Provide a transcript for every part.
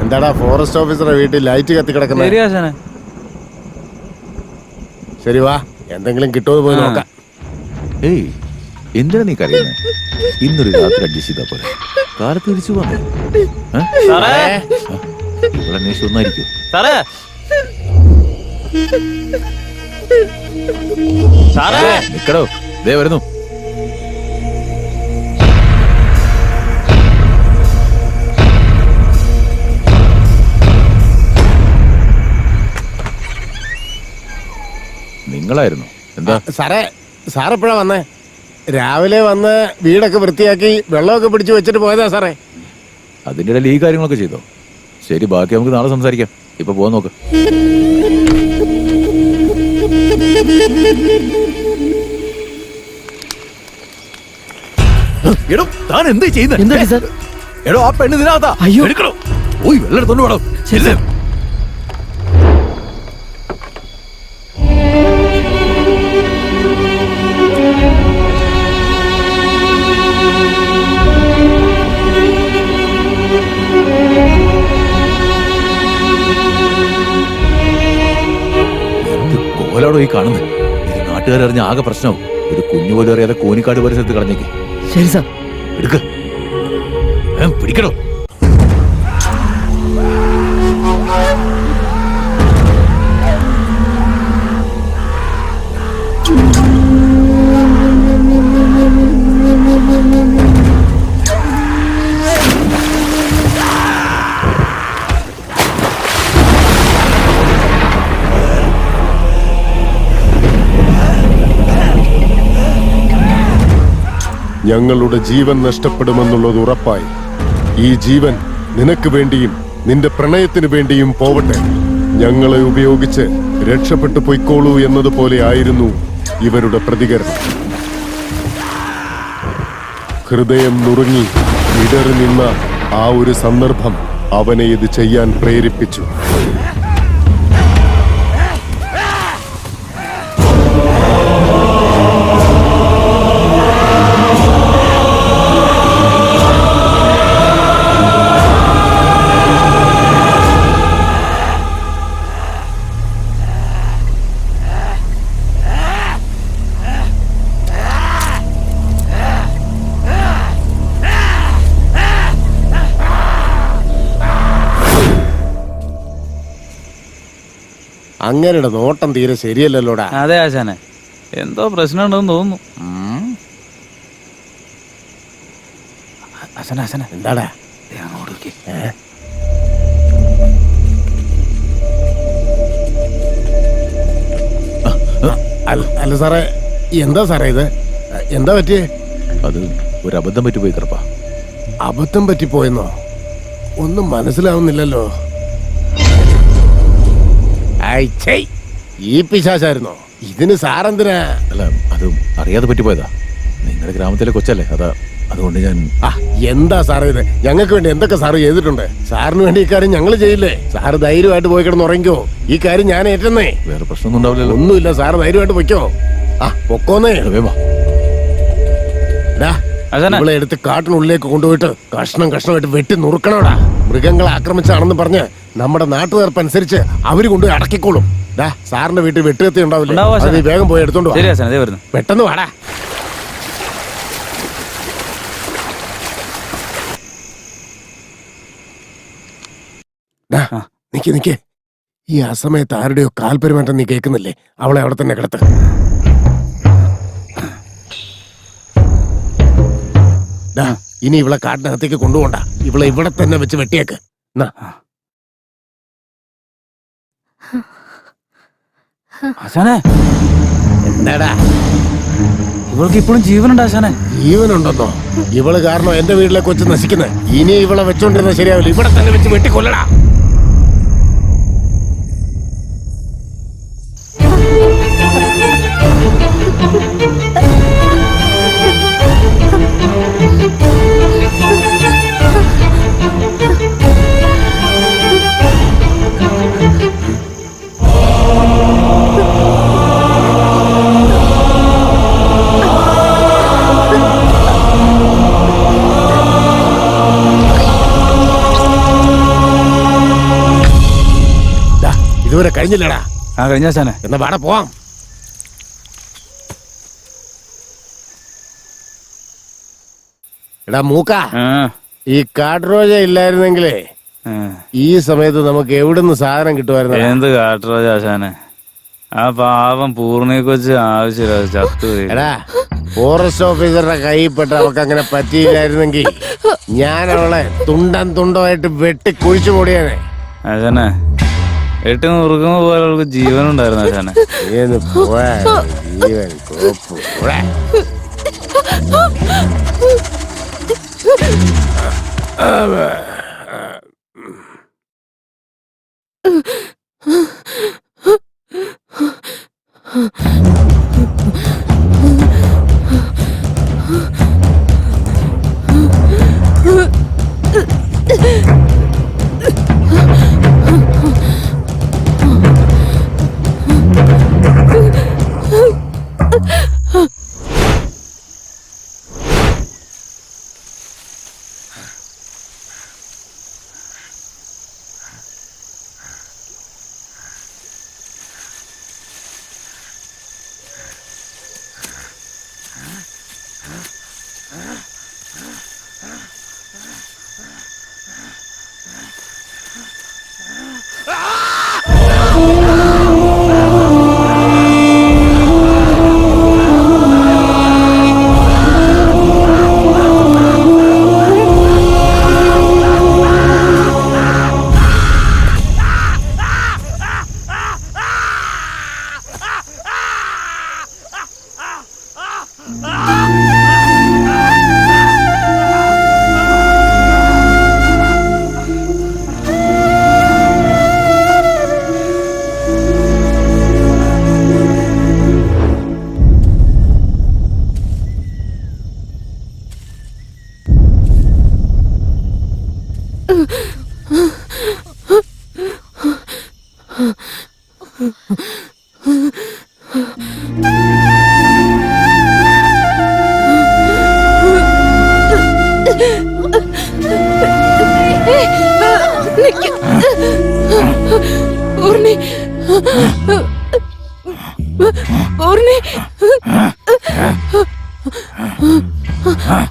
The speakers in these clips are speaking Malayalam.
എന്താടാ ഫോറസ്റ്റ് ഓഫീസറെ വീട്ടിൽ ലൈറ്റ് കത്തി കിടക്കുന്നത്? ശരി വാ, എന്തെങ്കിലും കിട്ടുമോ പോയി നോക്കാം. ഏയ് എന്തിനാ നീ കരയുന്നത്? ഇന്നൊരു രാത്രി അഡ്ജസ്റ്റ് ചെയ്താ പോലെ കാലത്ത് തിരിച്ചു പോന്നേ. ഇവിടെ അന്വേഷിച്ച് ഒന്നായിരിക്കും. നിക്കടോ, ദേ വരുന്നു. നിങ്ങളായിരുന്നു? എന്താ സാറേ, സാറെപ്പോഴാ വന്നേ? രാവിലെ വന്ന് വീടൊക്കെ വൃത്തിയാക്കി വെള്ളമൊക്കെ പിടിച്ചു വെച്ചിട്ട് പോയതാ സാറേ. അതിൻ്റെ ഇടയിൽ ഈ കാര്യങ്ങളൊക്കെ ചെയ്തോ? ശരി, ബാക്കി നമുക്ക് നാളെ സംസാരിക്കാം. ഇപ്പൊ പോകാൻ നോക്ക്. എടോ താൻ എന്താ ചെയ്യുന്നത്? എടോ ആ പെണ്ണ് ഇതിനകത്താ. എടുക്കണോ? ഓയ് വെള്ളം എടുത്തോണ്ട് വേണം. ശരി ഈ കാണുന്നത് ഇത് നാട്ടുകാരറിഞ്ഞ ആകെ പ്രശ്നവും. ഒരു കുഞ്ഞു പോലും അറിയാതെ കോനിക്കാട് പരിസരത്ത് കളഞ്ഞേക്ക്. ശരി സാർ. എടുക്ക്, പിടിക്കണോ? ഞങ്ങളുടെ ജീവൻ നഷ്ടപ്പെടുമെന്നുള്ളത് ഉറപ്പായി. ഈ ജീവൻ നിനക്ക് വേണ്ടിയും നിന്റെ പ്രണയത്തിന് വേണ്ടിയും പോവട്ടെ. ഞങ്ങളെ ഉപയോഗിച്ച് രക്ഷപ്പെട്ടു പൊയ്ക്കോളൂ എന്നതുപോലെ ആയിരുന്നു ഇവരുടെ പ്രതികരണം. ഹൃദയം നുറുങ്ങി ഇടറി നിന്ന ആ ഒരു സന്ദർഭം അവനെ ഇത് ചെയ്യാൻ പ്രേരിപ്പിച്ചു. അങ്ങനെയുടെ നോട്ടം തീരെ ശരിയല്ലല്ലോടാ. അതെ ആശാനെ, എന്തോ പ്രശ്നമുണ്ടെന്ന് തോന്നുന്നു. എന്താടാ? അല്ല സാറേ, എന്താ സാറേ ഇത്? എന്താ പറ്റിയേ? അത് ഒരു അബദ്ധം പറ്റിപ്പോയി കറുപ്പാ. അബദ്ധം പറ്റിപ്പോയെന്നോ? ഒന്നും മനസ്സിലാവുന്നില്ലല്ലോ. ഈ പിശാചായിരുന്നോ? ഇതിന് സാറെന്തിനാ? അല്ല, അത് അറിയാതെ പറ്റിപ്പോയതാ. നിങ്ങളുടെ ഗ്രാമത്തിലെ കൊച്ചല്ലേ, അതുകൊണ്ട് ഞാൻ. എന്താ സാറേ ഇത്? ഞങ്ങൾക്ക് വേണ്ടി എന്തൊക്കെ സാറ് ചെയ്തിട്ടുണ്ട്? സാറിന് വേണ്ടി ഈ കാര്യം ഞങ്ങൾ ചെയ്യില്ലേ? സാറ് ധൈര്യമായിട്ട് പോയി കിടന്ന് ഉറങ്ങിക്കോ. ഈ കാര്യം ഞാൻ ഏറ്റെന്നേ. വേറെ പ്രശ്നമൊന്നും ഉണ്ടാവില്ലല്ലോ? ഒന്നുമില്ല, സാറ് ധൈര്യമായിട്ട് പൊയ്ക്കോ. പൊക്കോന്നേ. ഇവളെ എടുത്ത് കാട്ടിനുള്ളിലേക്ക് കൊണ്ടുപോയിട്ട് കഷ്ണമായിട്ട് വെട്ടി നുറുക്കണോടാ. മൃഗങ്ങളെ ആക്രമിച്ചാണെന്ന് പറഞ്ഞ് നമ്മുടെ നാട്ടുകാർപ്പനുസരിച്ച് അവര് കൊണ്ടുപോയി അടക്കിക്കോളും. സാറിന്റെ വീട്ടിൽ വെട്ടുകത്തി ഉണ്ടാവില്ല, നീ വേഗം പോയി എടുത്തോണ്ട് പെട്ടെന്ന് വാടാ. നിക്ക്, ഈ അസമയത്ത് ആരുടെയോ കാൽപെരുമാറ്റം നീ കേൾക്കുന്നില്ലേ? അവളെ അവിടെ തന്നെ കിടത്ത്. ഇനി ഇവളെ കാട്ടിനകത്തേക്ക് കൊണ്ടുപോണ്ട. ഇവളെ ഇവിടെ തന്നെ വെച്ച് വെട്ടിയേക്ക്. എന്താടാ? ഇവൾക്ക് ഇപ്പോഴും ജീവനുണ്ട് ആശാനെ? ജീവനുണ്ടെന്നോ? ഇവള് കാരണം എന്റെ വീട്ടിലെ കൊച്ചു നശിക്കുന്നത്. ഇനി ഇവളെ വെച്ചോണ്ടിരുന്ന ശരിയാവില്ല. ഇവിടെ തന്നെ വെച്ച് വെട്ടിക്കൊല്ലടാ. കഴിഞ്ഞില്ലടാ? ആ കഴിഞ്ഞ ആശാനെ. എന്നാ പാടെ പോവാം. എടാ മൂക്ക, ആ, ഈ കാട്രോജ ഇല്ലായിരുന്നെങ്കിലേ ആ. ഈ സമയത്ത് നമുക്ക് എവിടുന്ന് സാധനം കിട്ടുമായിരുന്നു? എന്ത് കാട്ടുറോജ ആശാനെ, ആ പാവം പൂർണ്ണയെ കൊച്ച് ആവശ്യമില്ല ചത്തുപോയി. എടാ, ഫോറസ്റ്റ് ഓഫീസറുടെ കൈപ്പെട്ട അവൾക്ക് അങ്ങനെ പറ്റിയില്ലായിരുന്നെങ്കിൽ ഞാൻ അവളെ തുണ്ടമായിട്ട് വെട്ടി കുഴിച്ചു പൊടിയാനെ. ആശാനെ, എട്ട് നുറുക്കുന്ന പോലെ അവൾക്ക് ജീവനുണ്ടായിരുന്നു ആശാനെ. നീന്ന് പോയാ ജീവൻ കോപ്പ്. പോടാ.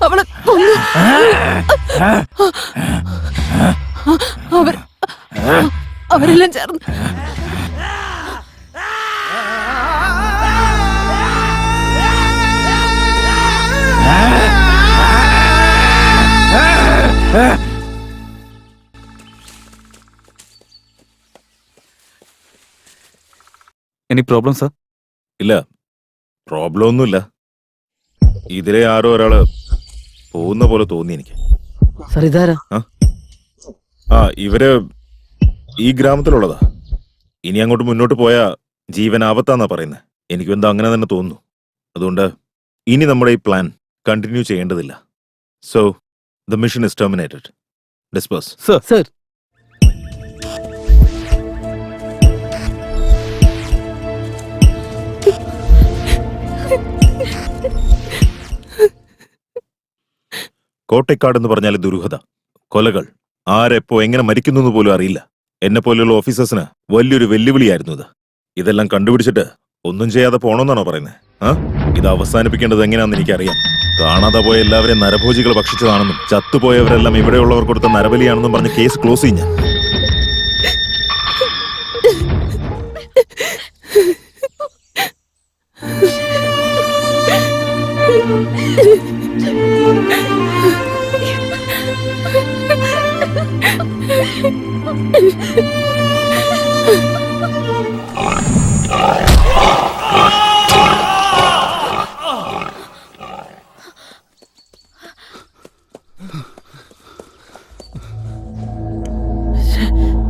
അവളെ അവരെല്ലാം ചേർന്ന് എനി പ്രോബ്ലം സാർ? ഇല്ല, പ്രോബ്ലം ഒന്നുമില്ല. ഇതിലെ ആരോ ഒരാള് പോകുന്ന പോലെ തോന്നി എനിക്ക്. സാർ ഇതാരാ? ആ, ഇവര് ഈ ഗ്രാമത്തിലുള്ളതാ. ഇനി അങ്ങോട്ട് മുന്നോട്ട് പോയാ ജീവൻ ആപത്താന്നാ പറയുന്നത്. എനിക്കും എന്താ അങ്ങനെ തന്നെ തോന്നുന്നു. അതുകൊണ്ട് ഇനി നമ്മുടെ ഈ പ്ലാൻ കണ്ടിന്യൂ ചെയ്യേണ്ടതില്ല. So the mission is terminated. Disperse. Sir. Sir Kottakkad എന്ന് പറഞ്ഞാൽ ദുരൂഹത, കൊലകൾ, ആരെപ്പോ എങ്ങനെ മരിക്കുന്നു എന്ന് പോലും അറിയില്ല. എന്നെ പോലെയുള്ള ഓഫീസേഴ്സിന് വലിയൊരു വെല്ലുവിളിയായിരുന്നു ഇത്. ഇതെല്ലാം കണ്ടുപിടിച്ചിട്ട് ഒന്നും ചെയ്യാതെ പോണമെന്നാണോ പറയുന്നത്? ഇത് അവസാനിപ്പിക്കേണ്ടത് എങ്ങനെയാണെന്ന് എനിക്കറിയാം. കാണാതെ പോയ എല്ലാവരെയും നരഭോജികൾ ഭക്ഷിച്ചതാണെന്നും ചത്തുപോയവരെല്ലാം ഇവിടെയുള്ളവർ കൊടുത്ത നരബലിയാണെന്നും പറഞ്ഞ് കേസ് ക്ലോസ് ചെയ്യും ഞാൻ.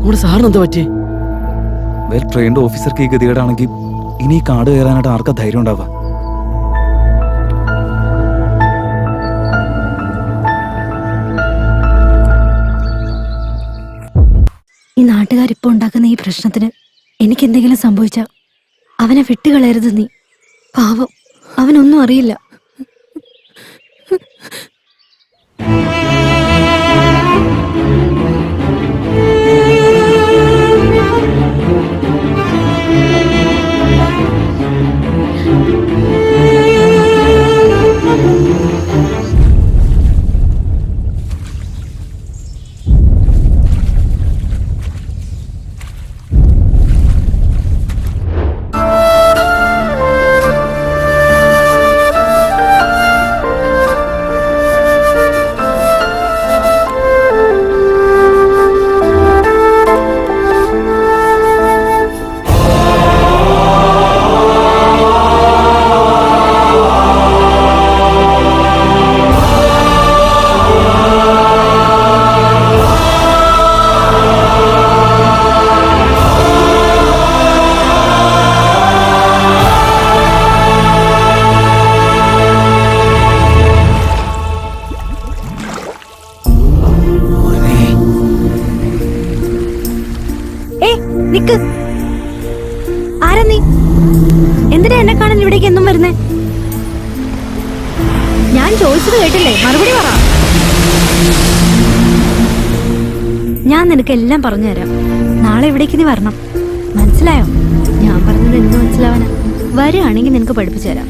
നമ്മുടെ സാറിന് എന്താ പറ്റി? വെൽ ട്രെയിൻഡ് ഓഫീസർക്ക് ഈ ഗതികേടാണെങ്കിൽ ഇനി ഈ കാട് കയറാനായിട്ട് ആർക്കാ ധൈര്യം ഉണ്ടാവുക? ഈ നാട്ടുകാരിപ്പോ ഉണ്ടാക്കുന്ന ഈ പ്രശ്നത്തിന് എനിക്കെന്തെങ്കിലും സംഭവിച്ച അവനെ വിട്ടുകളയരുത് നീ. പാവം, അവനൊന്നും അറിയില്ല. നിക്ക്. ആരാ നീ? എന്തിനാ എന്നെ കാണാൻ ഇവിടേക്ക് എന്നും വരുന്നേ? ഞാൻ ചോദിച്ചത് കേട്ടില്ലേ? മറുപടി പറ. ഞാൻ നിനക്ക് എല്ലാം പറഞ്ഞുതരാം. നാളെ ഇവിടേക്ക് നീ വരണം, മനസ്സിലായോ? ഞാൻ പറഞ്ഞത് എന്ത് മനസ്സിലാവാനാ? വരുവാണെങ്കിൽ നിനക്ക് പഠിപ്പിച്ചു തരാം.